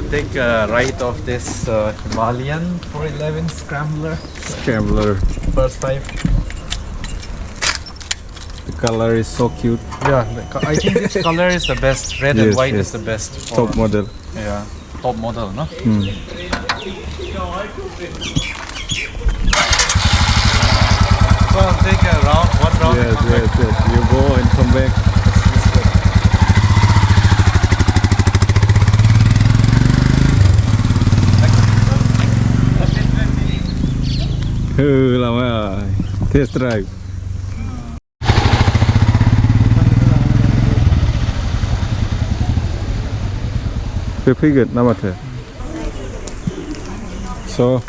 to take a ride of this Himalayan 411 Scrambler. Scrambler. First time. The color is so cute. Yeah, I think this color is the best. Red and Yes, white yes. is the best. For, Top model. Yeah, top model, no? Well, take a round, one round. Yes, and come back. yes, yes. You go and come back. Lama rồi. Test drive. Pretty good, Namaste. So,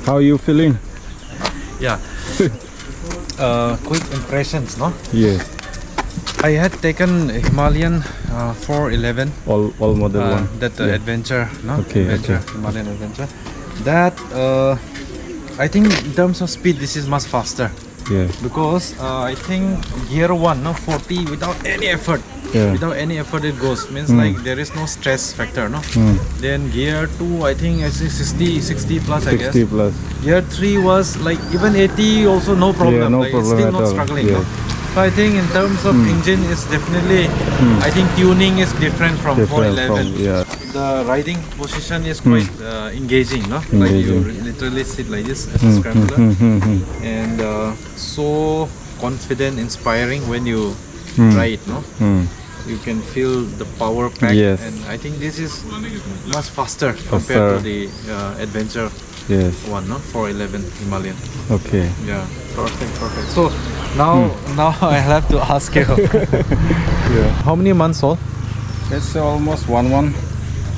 how are you feeling? Yeah. Quick impressions, no? Yes, I had taken Himalayan 411. all model one. That Yeah. adventure, no? Okay, Adventure, okay. Himalayan adventure. That I think in terms of speed, this is much faster Yeah, because I think gear one, no, 40 without any effort. yeah. Without any effort it goes, means like there is no stress factor, no. Then gear 2 I think I see 60 plus, I guess. 60 plus. Gear 3 was like even 80 also no problem. Yeah, no like, it's problem still at not all. struggling, Yeah. no. So I think in terms of engine is definitely I think tuning is different from Different 411. from, yeah. The riding position is quite engaging, no? Like you Engaging. literally sit like this as a scrambler, and so confident, inspiring when you ride, no? You can feel the power pack, Yes. and I think this is much faster compared to Faster. the adventure Yes, one, no? 411 Himalayan. okay. Yeah, perfect. So now I have to ask you, Yeah. how many months old? It's almost 1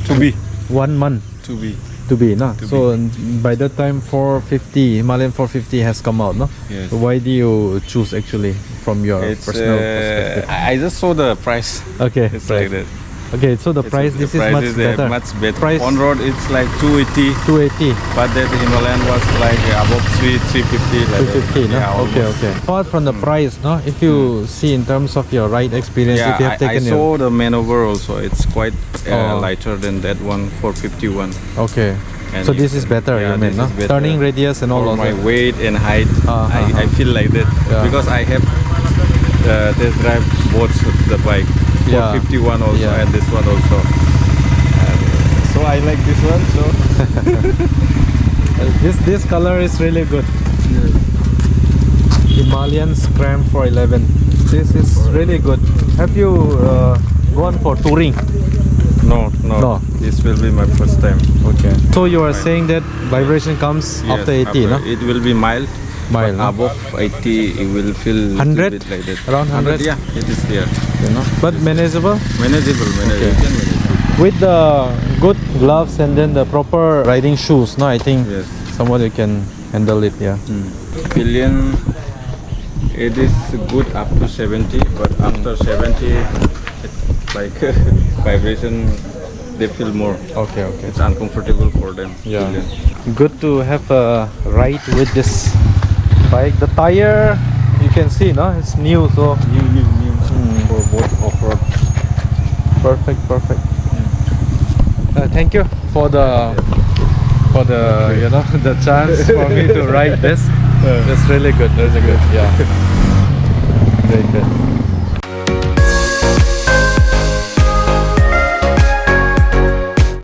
to be. 1 month. To be. To be, no? To So by that time 450 Himalayan 450 has come out, no? Yes. So why do you choose actually from your It's personal perspective? I just saw the price. Okay, It's like that. okay, so the price, this is much better. Much better. Price On road it's like 280, 280, but that Himalayan was like above 350. Like 250, no? Yeah, Okay, almost. okay. Apart from the price, no? If you see in terms of your ride experience, Yeah, if you have I taken saw the maneuver also. It's quite Oh. lighter than that one, 451. okay. And So you this is can- better, yeah, you mean, this no? is better. Turning radius and all For also. my weight and height, I feel like that Yeah. because I have test drive both the bike, Yeah. 451 also Yeah. and this one also. So I like this one. So This color is really good. Himalayan Scram 411. This is really good. Have you gone for touring? no, No. this will be my first time. Okay. So you are saying that vibration comes Yes, after 80, no? It will be mild. Mild, but no? above 80, you will feel 100? little bit like that. Around 100? Yeah, it is there. You know? But manageable? Manageable. Okay. You can manage. With the good gloves and then the proper riding shoes, no? I think Yes. someone you can handle it, yeah. Pillion, it is good up to 70, but after 70, it's like vibration. They feel more. Okay. It's uncomfortable for them. Yeah. Pillion. Good to have a ride with this bike. The tire, you can see, no? It's new, so New for both off-road. perfect. Thank you for the you know the chance for me to ride this. It's really good. Yeah. Very good.